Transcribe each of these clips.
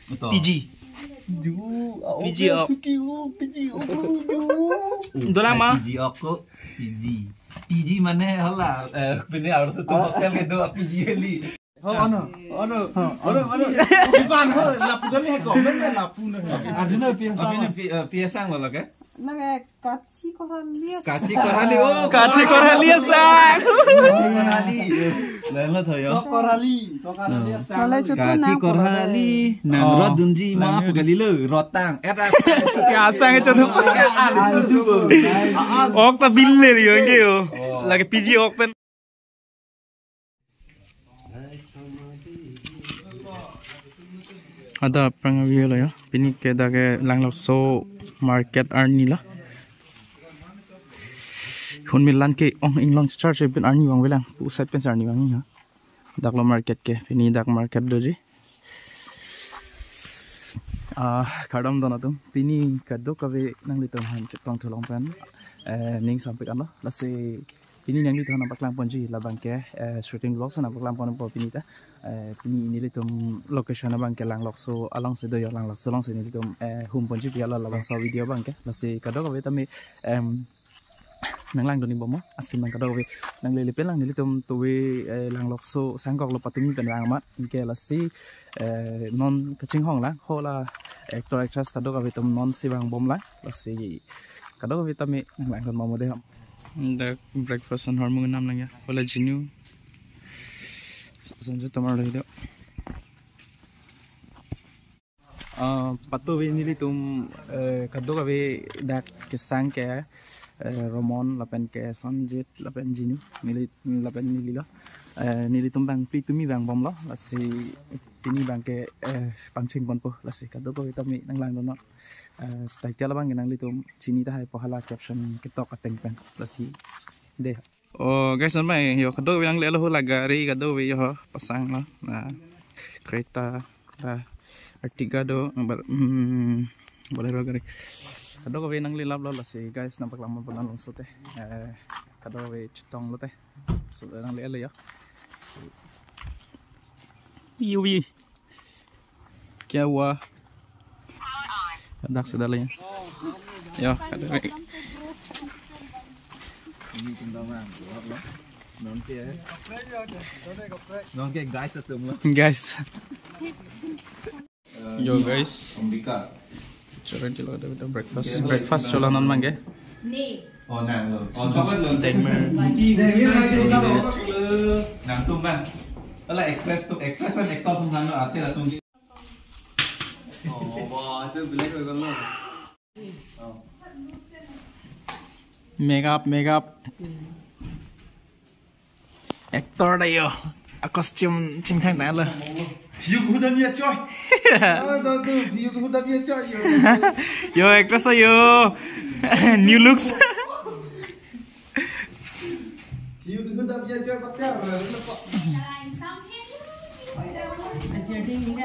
PG. PG ok. Drama. PG ok PG. PG mana hala pilih harus tu hostel ke do PG heli. Ano. Bukan lapu kali heko. Benda lapu na. Adina piasang lo ke? Naga kachi koralias. Kachi koralias sang. Lain lah yo. Korali. Nalai cutu na. Kachi korali. Nang rod dunji maaf gali le rotang. Era piasang cutu. Itu. Ok ta bille yo ngeo. Lagi PG ok pen. Ada pangavio lah ya. Pini ke dage langlok so market arni lah. Hun milan ke ong inglong charge pen arni wang welang. Pusat pen arni wang ya. Dak lo market ke. Pini dak market doji. Kadam dona tum. Pini kado kawe nang litom han cetong tolong pen. Ning sampai kan lah. Lase pini nang litom nampak lang ponji labang ke shooting vlogs nampak lang pon po pini ta. Pini ini litom location abang ke lang lok so along se do yo lang lok so long se ni litom home ponji piala labang so video bang ke lase kado kawe tami nang lang doni bomo asim nang kado kawe nang lele pen lang ni litom tuwe lang lok so sangkok lo patumi pen lang mat ke lase non kaching hong lang hola actor actress kado kawe tom non si bang bom lang lase kado kawe tami nang lang don momo de the breakfast and hormone nam lang ya hola jinu Sanjut tomar lagi dok. Patu ini litum kado kawe dak kesang ke Romon lapen ke Sanjit lapen jinu nili lapen nili lah nili tumbang pitumi bang bom lah lasi ini bang ke pangcing pon po lasi kado kawe tami nang lang dono title bang nang litum cini dah pahala caption ketok ateng pen lasi deh. Oh guys, namanya yo kado yang lelo lagari kado yo pasang lah. Nah, kereta lah Artiga do boleh lagari. Kado kau yang lelap lo lah sih guys nampak lama pernah langsung teh. Kado kau cetong lo teh. Sudah yang lelo ya. Yuwi. Kya hua? Dak sudah lah ya. Yo kado kau. Ini tunggangan, non ke guys atau guys. Yo guys, coba cilo ada breakfast coba non mangge. Oh nah, coba non timer. Nang tunggan, kalau express kan ekor tunggan lo ate lah tunggi. Oh wah itu bilang kau kalau. Make up actor dah yo costume cingtang dah lah view kuda biar coy view kuda biar coy yo actress yo new looks view kuda biar coy pacar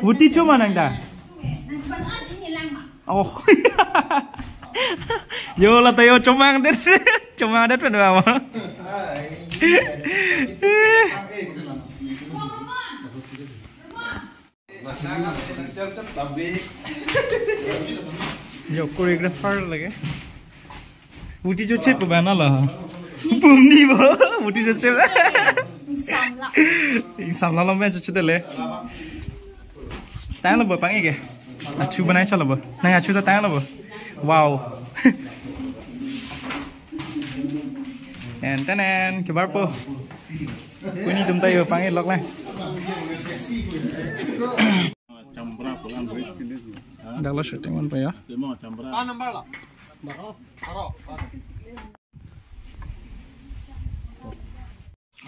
Wuti cuma nang dah oh yo lah tayo cumang det pen mama yo choreographer lagi Wuti jo chep bana lah pumni bo Wuti jo chep samla lo me jo chedele tang lo bo pangi ke achu banai chalo bo nang achu ta tang lo bo wow Tenen kibar po kuni tum tayo panggil lok lah dah lo shooting one pa ya number lah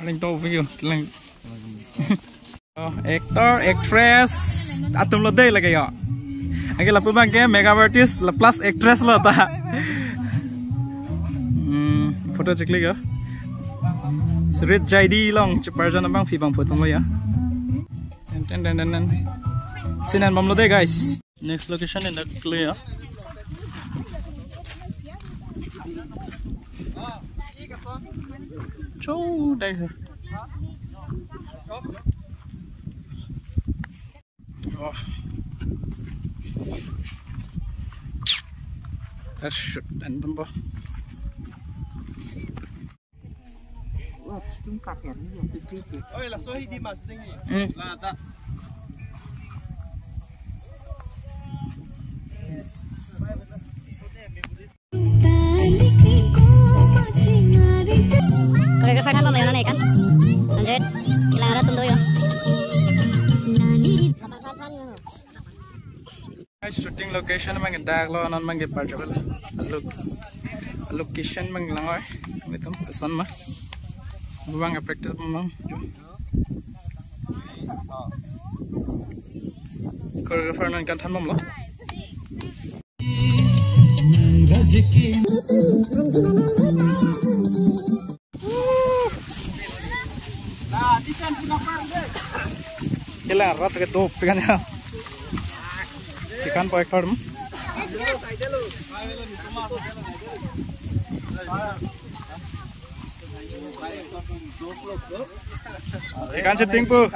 aling to video lang actor actress atum lo day lagi ya Agar lapu bang ke makeup artist plus actress lo ta foto cek lagi ya Serit jadi long cepar jana bang fi bang foto lo ya dan sinan bam lo deh guys next location in the clear Châu đây rồi shoot dan tempo. Oi, là số đi mà tình là ta. Koreografer kan pemain mana kan? Lanjut, hilang arah tunggu yo. Shooting location mang dak lo non mang par jabal. Location mang langoy. Mitum kesan mah. Buang practice mam. Koreografer non kan than mom lo. Kela rat ke top kan ya. Ikan poek farm. Ikan shooting po.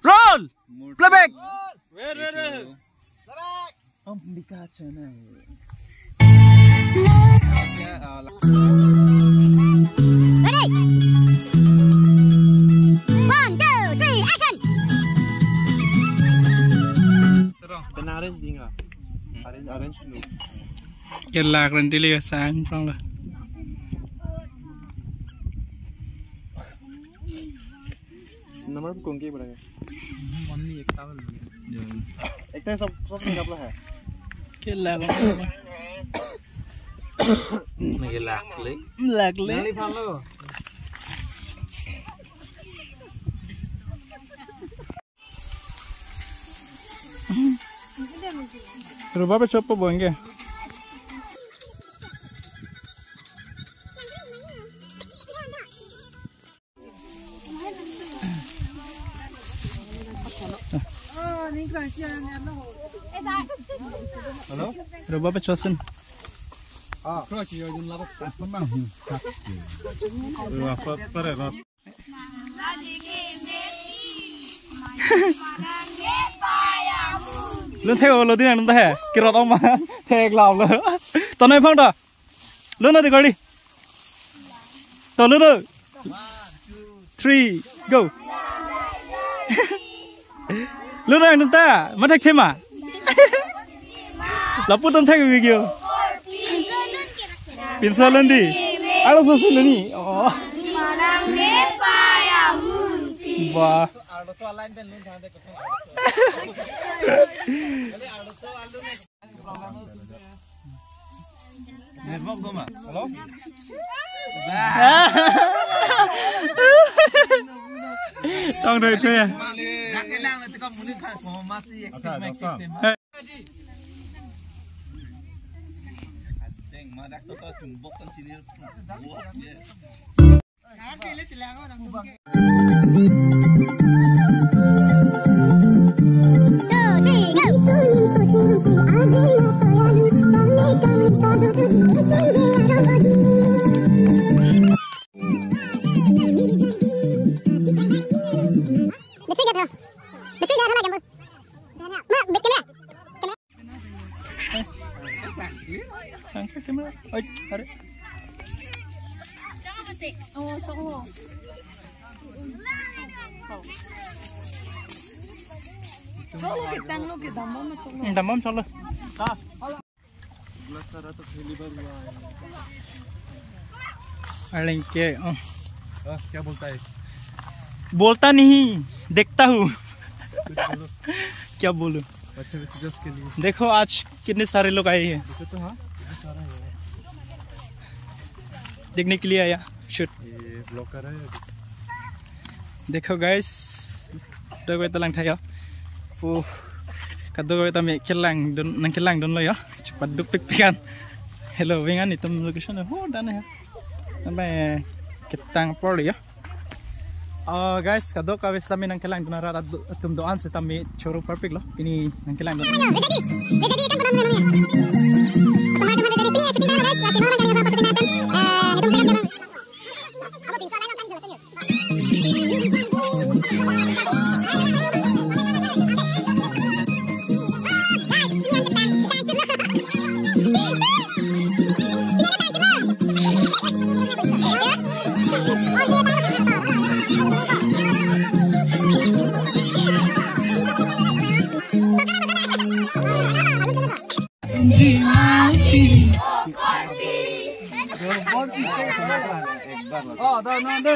Roll! Playback! Wait. Ambika channel. Ready? 1, 2, 3, action! Then arrange dinga. Arrange lu. Kela kerenti lihat sang prang lah. Number कौन के पड़ेगा मम्मी एक टावल एक टाइम सब नहीं कपड़ा है Kela नहीं लाख ले नहीं follow Rumah pe coba boenge. Hello? Rumah pe cosen. Kau cium jum lapar apa bang? Apa perah? Luôn theo lối đi này thế, cái rọt ông mà theo làm rồi. Tao nói phong đó, luôn nó đi coi đi. Tao luôn rồi. 3, go. Luôn rồi chúng ta, mất thách thêm à? Laput tao theo cái gì? Pinsel lên đi. Alo sao xin lên đi? Wah. Network tu mah. Hello? Trong đời thuê. Cái lang này có muốn đi khai phò mà xí. Mà đặt tôi trùng bốc con chín Damam चलो अरे क्या बोलता है बोलता नहीं देखता हूँ क्या बोलूं बच्चे के लिए देखो आज कितने सारे लोग आए हैं तो हाँ सारा है देखने के लिए आया शूट ये ब्लॉकर है देखो गाइस तो gue telang tayo kado gue tami kelang don lo ya cepat duk pikan hello wingan item location dan ya sampai ketang pol ya Guys, kadok kami sa amin ang kailangan doon at tumdoan sa tami choro perfect lo. Ini ang kailangan doon. Jadi kan pernah namanya. Kemarin jadi pilih syuting guys, lagi orang yang sama syuting natin. Itu kan apa tim sana kan jelasnya. Oh, dah nanti.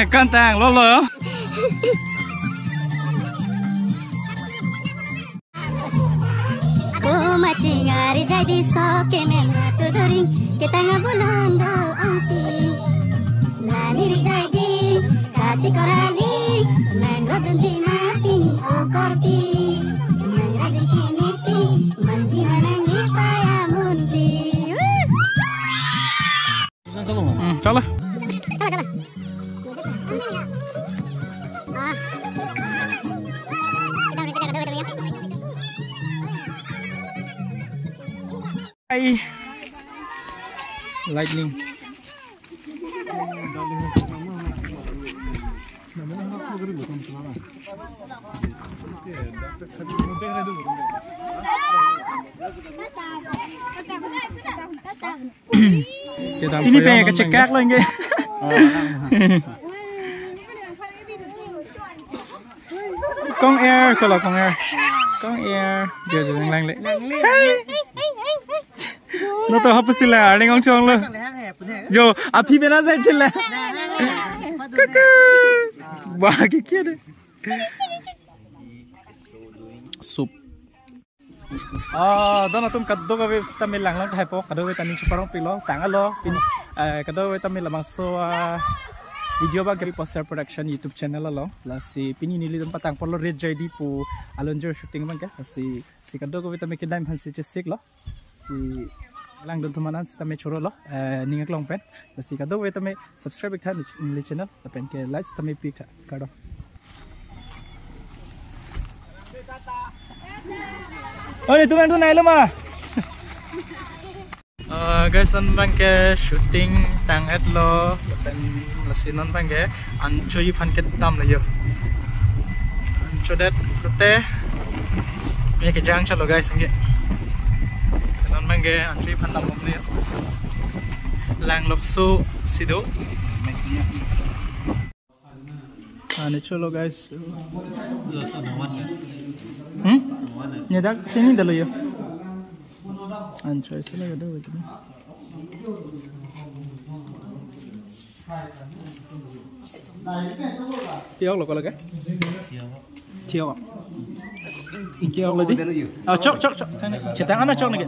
Kantang lolo. Aku macingari jadi sokemen tudering kita ngabulan do anti. Lani jadi kati korali menglotun jima pini okorti. Mengraji kini pi manji manangi paya mundi. Salah. Hai. Lightning. Ini pengen kecekak loh ini. Con air, kalau con air. Con air. Giờ lang lệ. Nó tôi hấp xí là anh ông chồng luôn. Yo, à phi bên đó dạy chân là. Wah, cái kia đấy. Soup. Đó là tôm cắt đôi cái tamil lang lang thay po, cắt đôi cái tamil super rong pilo, tang alo, pin, cắt đôi cái tamil là bằng so video ba kami poster production YouTube channel alo, là si pini nili tempat tang polo red jadi po alonjor shooting bang ka, si cắt đôi cái tamil kedai phansi cesik lo, si lang don tumanan si tamil choro lo, ningak long pen, si cắt đôi cái tamil subscribe ka ni channel, pen ke like tamil pi ka, kado. Oh, itu kan tuh naik lama. Guys, non bang ke shooting tang et lo, dan lasi non bang ke ancoy pan ke tam lah yo. Ancoy dat kete, ni ke jang chalo guys angge. Non bang ke ancoy pan tam lah yo. Lang lok su sido. Ni chalo guys. Nyedak sini dulu ya. Ancoy sini ada begini. Tiok lo kalau ke? Tiok. Tiok lagi. Ah, cok. Cetang anak cok lagi.